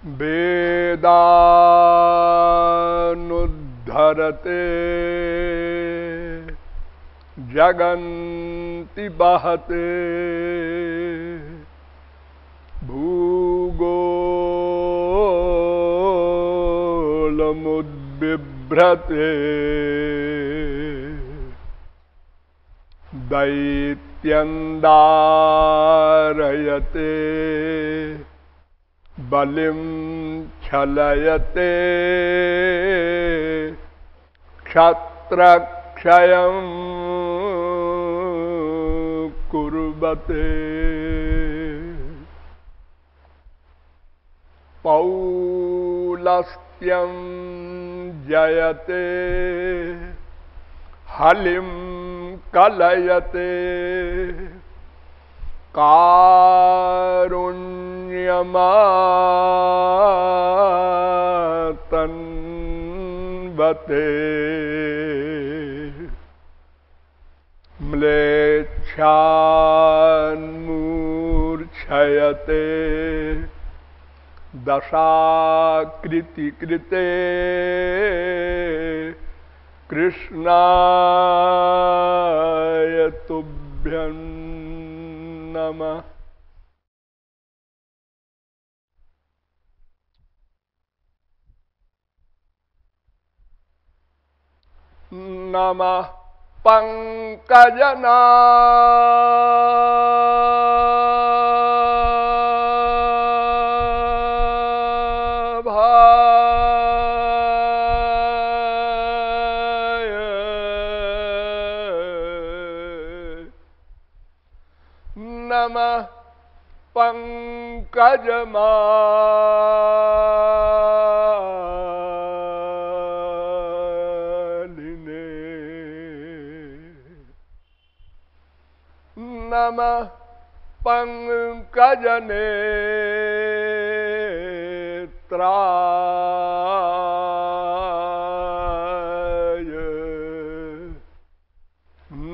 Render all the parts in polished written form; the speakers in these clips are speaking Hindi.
वेदानुद्धरते जगन्ति बहते भूगोलमुद्बिभ्रते दैत्यन्दारयते बलिं छलयते क्षत्रक्षयं कुर्वते पौलस्त्यं जयते हलिं कलयते कारुण्यमातन्वते म्लेच्छान्मूर्छयते दशाकृतिकृते कृष्णाय तुभ्यं नमः। नमः पंकजनाभाय नमः पंकजमालिने नमः पंकजनेत्राय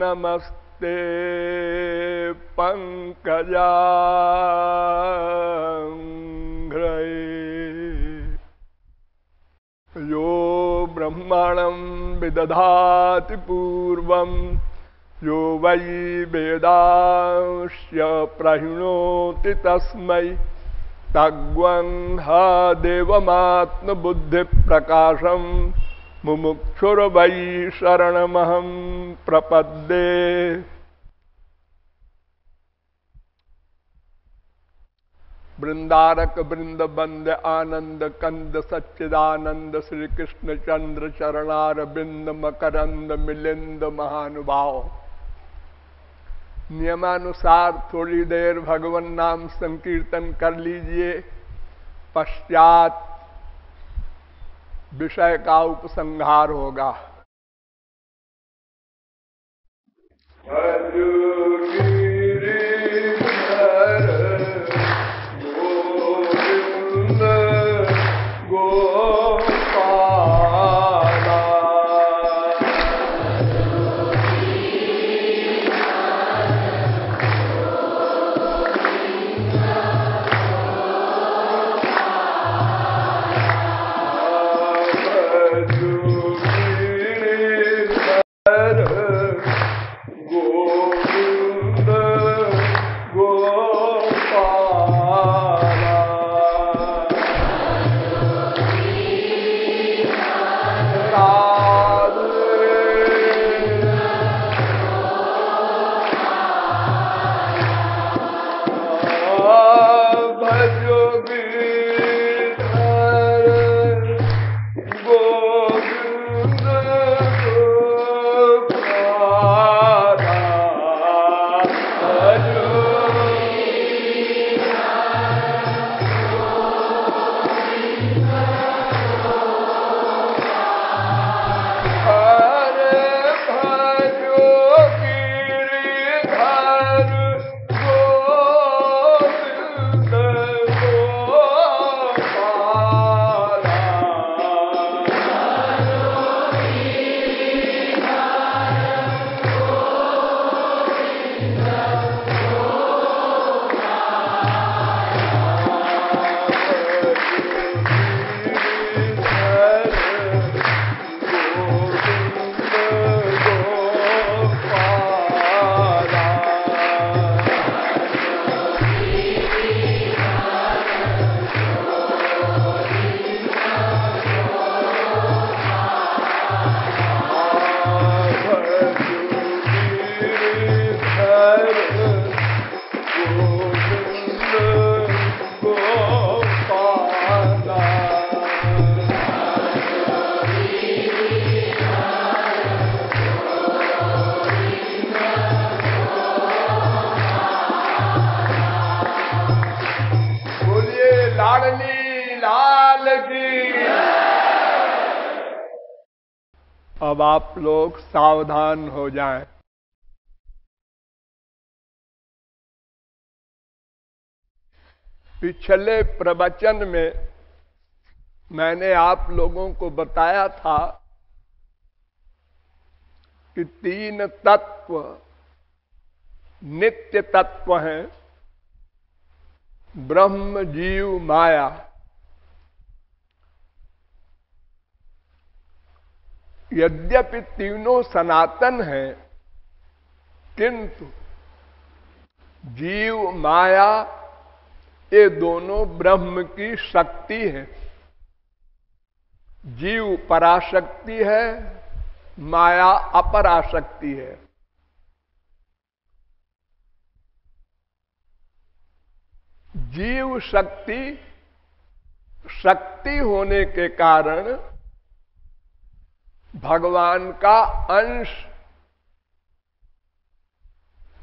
नमस्ते पंकजांघ्रये। यो ब्रह्मणं विदधाति पूर्वं यो वै वेदांश्च प्रहिणोति तस्मै तद्वंह देवमात्मबुद्धिप्रकाशं मुमुक्षुर्वै शरणमहं प्रपद्ये। वृंदारक वृंद बंद आनंद कंद सच्चिदानंद श्री कृष्ण चंद्र चरणार बिंद मकरंद मिलिंद महानुभाव। नियमानुसार थोड़ी देर भगवान नाम संकीर्तन कर लीजिए, पश्चात विषय का उपसंहार होगा। लाल की। अब आप लोग सावधान हो जाएं। पिछले प्रवचन में मैंने आप लोगों को बताया था कि तीन तत्व नित्य तत्व हैं, ब्रह्म, जीव, माया। यद्यपि तीनों सनातन हैं, किंतु जीव, माया ये दोनों ब्रह्म की शक्ति है। जीव पराशक्ति है, माया अपराशक्ति है। जीव शक्ति शक्ति होने के कारण भगवान का अंश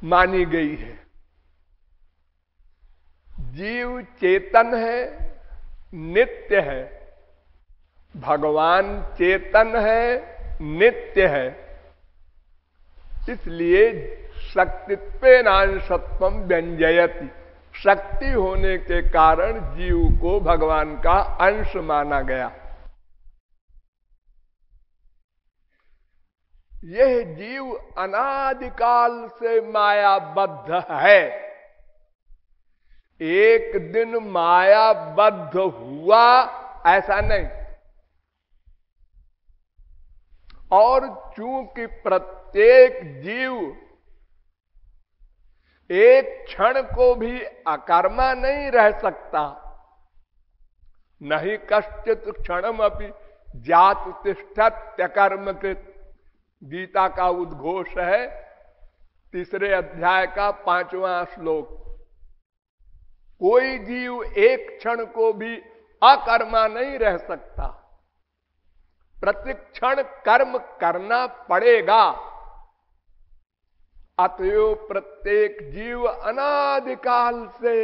मानी गई है। जीव चेतन है, नित्य है। भगवान चेतन है, नित्य है। इसलिए शक्तित्वेनांशत्वं व्यंजयति, शक्ति होने के कारण जीव को भगवान का अंश माना गया। यह जीव अनादिकाल से मायाबद्ध है। एक दिन मायाबद्ध हुआ ऐसा नहीं। और चूंकि प्रत्येक जीव एक क्षण को भी अकर्मा नहीं रह सकता, नहीं कश्चित क्षणम अपि जात तिष्ठत्यकर्मकृत, गीता का उद्घोष है, 3 अध्याय का 5वां श्लोक। कोई जीव एक क्षण को भी अकर्मा नहीं रह सकता, प्रतिक्षण कर्म करना पड़ेगा। अतएव प्रत्येक जीव अनादिकाल से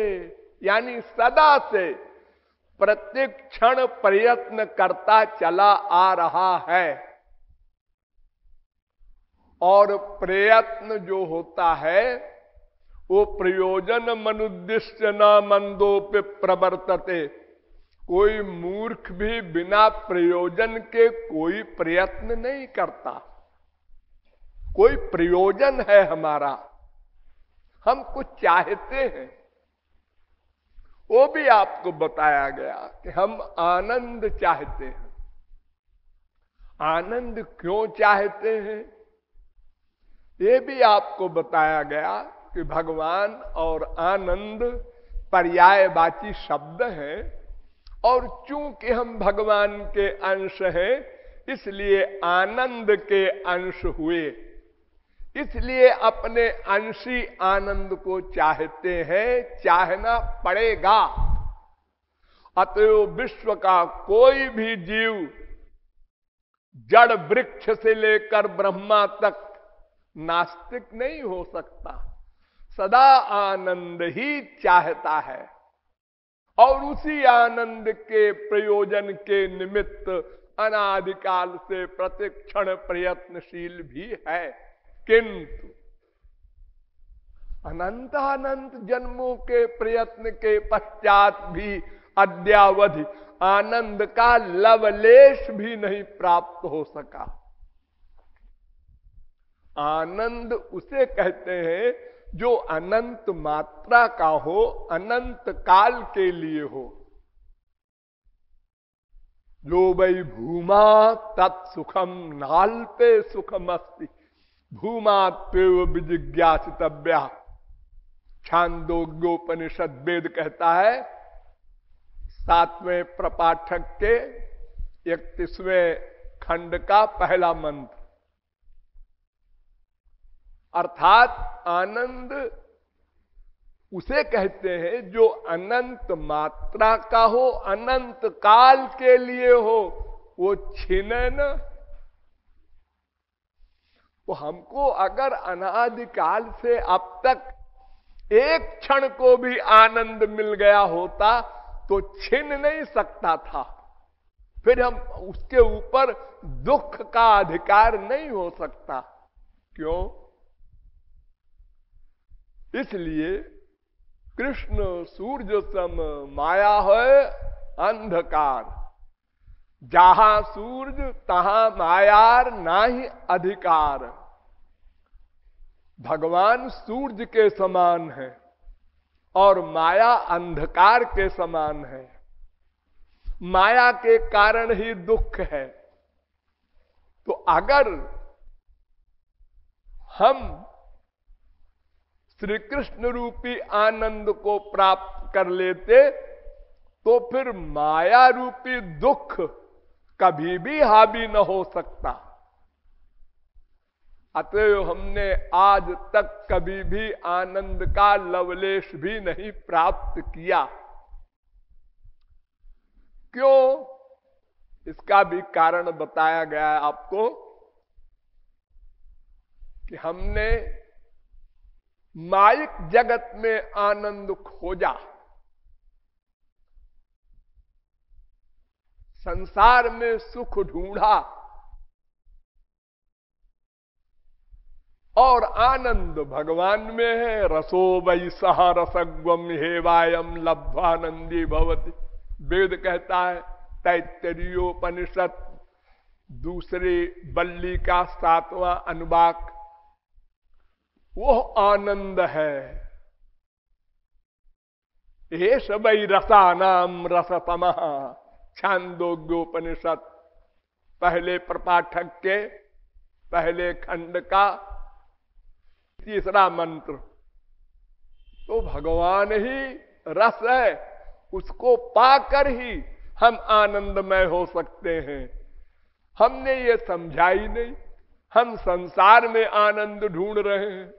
यानी सदा से प्रत्येक क्षण प्रयत्न करता चला आ रहा है। और प्रयत्न जो होता है वो प्रयोजन मनुद्दिश्य न मंदोपि प्रवर्तते। कोई मूर्ख भी बिना प्रयोजन के कोई प्रयत्न नहीं करता। कोई प्रयोजन है हमारा, हम कुछ चाहते हैं। वो भी आपको बताया गया कि हम आनंद चाहते हैं। आनंद क्यों चाहते हैं ये भी आपको बताया गया कि भगवान और आनंद पर्यायवाची शब्द हैं। और चूंकि हम भगवान के अंश हैं, इसलिए आनंद के अंश हुए। इसलिए अपने अंशी आनंद को चाहते हैं, चाहना पड़ेगा। अतएव विश्व का कोई भी जीव जड़ वृक्ष से लेकर ब्रह्मा तक नास्तिक नहीं हो सकता, सदा आनंद ही चाहता है। और उसी आनंद के प्रयोजन के निमित्त अनादिकाल से प्रतिक्षण प्रयत्नशील भी है। किंतु अनंत जन्मों के प्रयत्न के पश्चात भी अद्यावधि आनंद का लवलेश भी नहीं प्राप्त हो सका। आनंद उसे कहते हैं जो अनंत मात्रा का हो, अनंत काल के लिए हो। जो वै भूमा तत्सुखम नाल्पे सुखम अस्ति, भूमात्वेव विजिज्ञासितव्या। छांदोग्योपनिषद वेद कहता है 7वें प्रपाठक के 31वें खंड का पहला मंत्र। अर्थात आनंद उसे कहते हैं जो अनंत मात्रा का हो, अनंत काल के लिए हो, वो छिने न। तो हमको अगर अनादिकाल से अब तक एक क्षण को भी आनंद मिल गया होता तो छीन नहीं सकता था, फिर हम उसके ऊपर दुख का अधिकार नहीं हो सकता। क्यों? इसलिए कृष्ण सूर्य सम माया है अंधकार, जहां सूर्य तहां मायार नाही अधिकार। भगवान सूर्य के समान है और माया अंधकार के समान है। माया के कारण ही दुख है। तो अगर हम श्री कृष्ण रूपी आनंद को प्राप्त कर लेते तो फिर माया रूपी दुख कभी भी हावी न हो सकता। अतएव हमने आज तक कभी भी आनंद का लवलेश भी नहीं प्राप्त किया। क्यों? इसका भी कारण बताया गया है आपको कि हमने माइक जगत में आनंद खोजा, संसार में सुख ढूंढा और आनंद भगवान में है। रसो वै सह रसग्वम हेवायम लब्ध्वानंदी भवति, वेद कहता है। तैत्तरीयोपनिषद दूसरी बल्ली का 7वां अनुवाक, वो आनंद है। एष वै रसानाम रसतमः, छांदोग्योपनिषद पहले प्रपाठक के पहले खंड का 3रा मंत्र। तो भगवान ही रस है, उसको पाकर ही हम आनंदमय हो सकते हैं। हमने ये समझा ही नहीं, हम संसार में आनंद ढूंढ रहे हैं,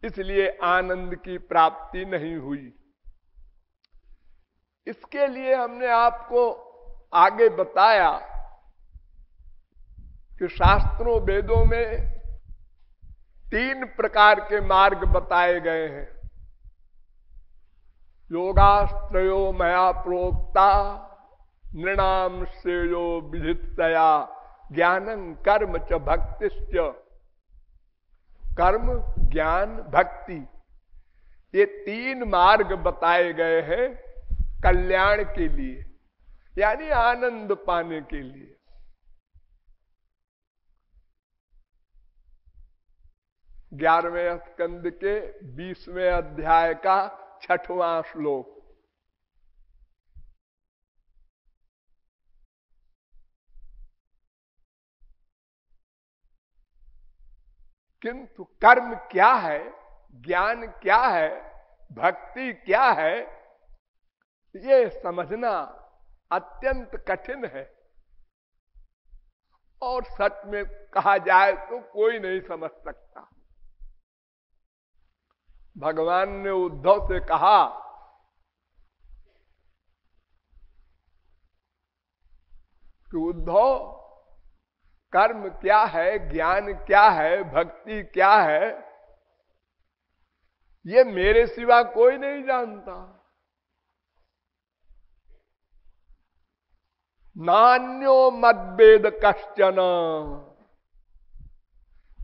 इसलिए आनंद की प्राप्ति नहीं हुई। इसके लिए हमने आपको आगे बताया कि शास्त्रों वेदों में 3 प्रकार के मार्ग बताए गए हैं। योगाश्रयो मया प्रोक्ता नृणाम श्रेयो विधितया ज्ञानं कर्म च भक्तिश्च। कर्म, ज्ञान, भक्ति, ये 3 मार्ग बताए गए हैं कल्याण के लिए, यानी आनंद पाने के लिए। 11वें स्कंद के 20वें अध्याय का 6वां श्लोक। किंतु कर्म क्या है, ज्ञान क्या है, भक्ति क्या है, ये समझना अत्यंत कठिन है। और सच में कहा जाए तो कोई नहीं समझ सकता। भगवान ने उद्धव से कहा कि उद्धव, कर्म क्या है, ज्ञान क्या है, भक्ति क्या है, ये मेरे सिवा कोई नहीं जानता। नान्यो मद्वेद कश्चन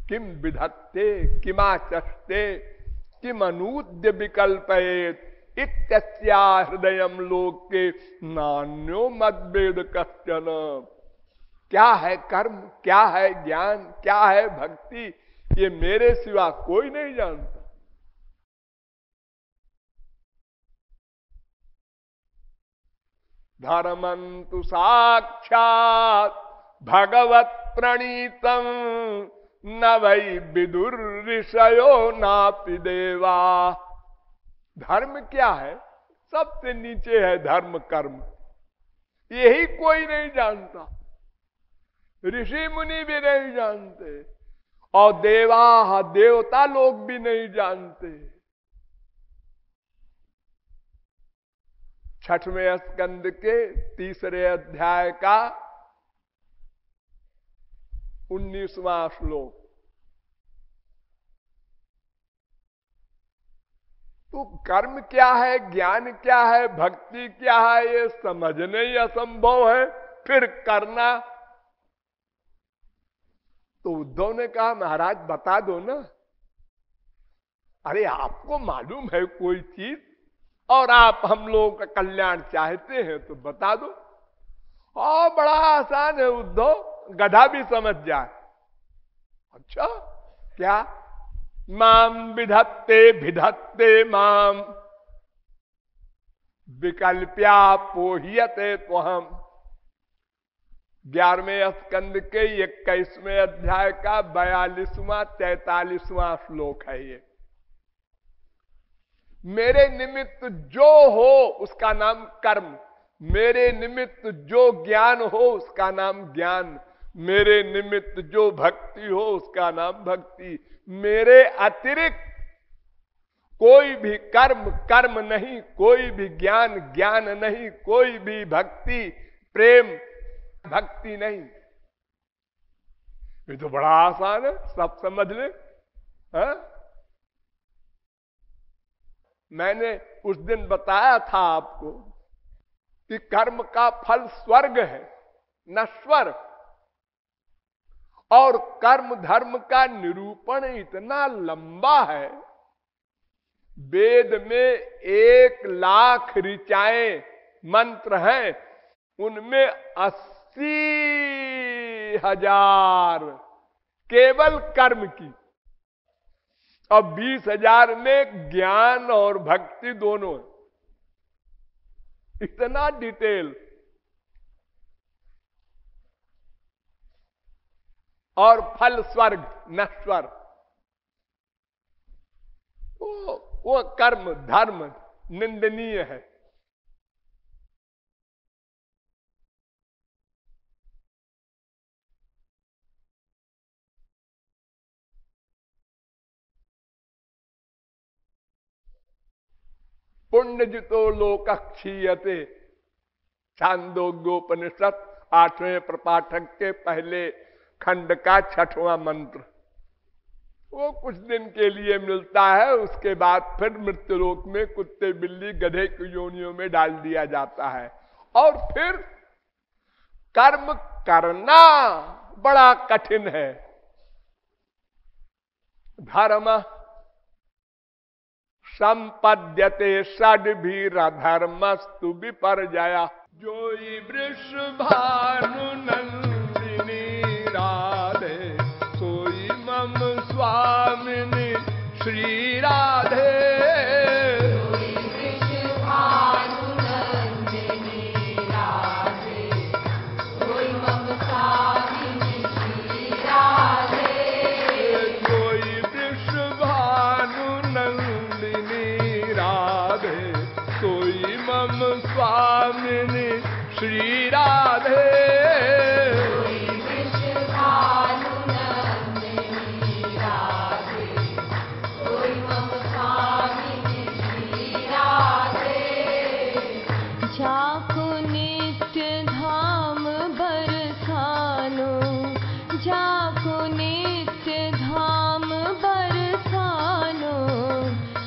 किम विधत्ते किमाचष्टे किमनूद्य विकल्पयेत इत्यस्या हृदयम लोके नान्यो मद्वेद कश्चन। क्या है कर्म, क्या है ज्ञान, क्या है भक्ति, ये मेरे सिवा कोई नहीं जानता। धर्मंतु साक्षात भगवत प्रणीतम न वै विदुर ऋषयो नापि देवा। धर्म क्या है? सबसे नीचे है धर्म कर्म, यही कोई नहीं जानता। ऋषि मुनि भी नहीं जानते और देवा, देवता लोग भी नहीं जानते। 6वें स्कंद के 3रे अध्याय का 19वां श्लोक। तो कर्म क्या है, ज्ञान क्या है, भक्ति क्या है, ये समझना ही असंभव है, फिर करना। तो उद्धव ने कहा महाराज बता दो ना। अरे आपको मालूम है कोई चीज और आप हम लोगों का कल्याण चाहते हैं तो बता दो। बड़ा आसान है उद्धव, गधा भी समझ जाए। अच्छा क्या? माम विधत्ते भिधत्ते माम विकल्प्या पोह्यते त्वहम। 11वें स्कंद के 21वें अध्याय का 42वां 43वां श्लोक है ये। मेरे निमित्त जो हो उसका नाम कर्म, मेरे निमित्त जो ज्ञान हो उसका नाम ज्ञान, मेरे निमित्त जो भक्ति हो उसका नाम भक्ति। मेरे अतिरिक्त कोई भी कर्म कर्म नहीं, कोई भी ज्ञान ज्ञान नहीं, कोई भी भक्ति प्रेम भक्ति नहीं। ये तो बड़ा आसान है, सब समझ ले। मैंने उस दिन बताया था आपको कि कर्म का फल स्वर्ग है, नश्वर। और कर्म धर्म का निरूपण इतना लंबा है, वेद में 1,00,000 ऋचाएं मंत्र हैं, उनमें 80,000 केवल कर्म की, और 20,000 में ज्ञान और भक्ति दोनों है। इतना डिटेल। और फल स्वर्ग नश्वर। वो कर्म धर्म निंदनीय है। पुण्यजितो लोक क्षीयते, छांदोग्योपनिषद 8वें प्रपाठक के पहले खंड का 6वां मंत्र। वो कुछ दिन के लिए मिलता है, उसके बाद फिर मृत्युलोक में कुत्ते बिल्ली गधे की योनियों में डाल दिया जाता है। और फिर कर्म करना बड़ा कठिन है। धर्म संपद्यते षड्भिरधर्मस्तु विपर्जया। जोई वृषभानु नंदिनी राधे, सोई मम स्वामिनी श्री राधे। जोई वृषभानु नंदिनी राधे, सोई मम स्वामिनी श्री राधे। जोई वृषभानु नंदिनी राधे, सोई मम स्वामिनी श्री राधे। जाको नित्य धाम बरसानो, जाको नित्य धाम बरसानो,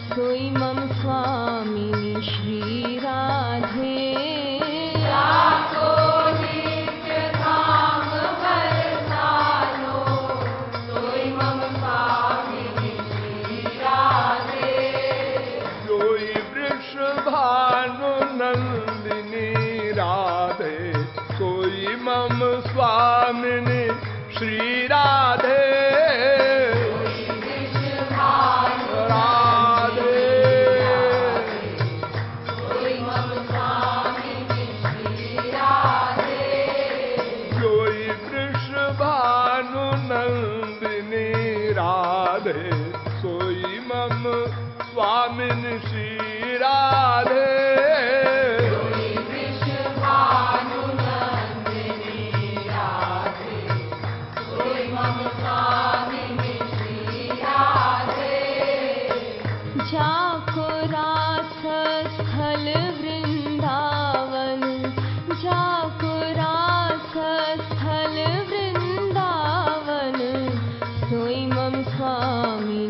सोई मम स्वामिनी श्री राधे। जाको नित्य धाम बरसानो, सोई मम स्वामिनी श्री राधे। जोई वृषभानु नंदिनी राधे, सोई मम स्वामिनी श्री राधे। राधे सोई मम स्वामिनी श्री राधे। जोई वृषभानु नंदिनी राधे, सोई मम स्वामिनी श्री राधे। जाको रास स्थल वृंदावन, जाको रास स्थल वृंदावन, सोई मम स्वामी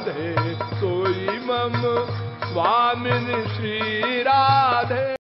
राधे सोई मम स्वामिनी श्री राधे।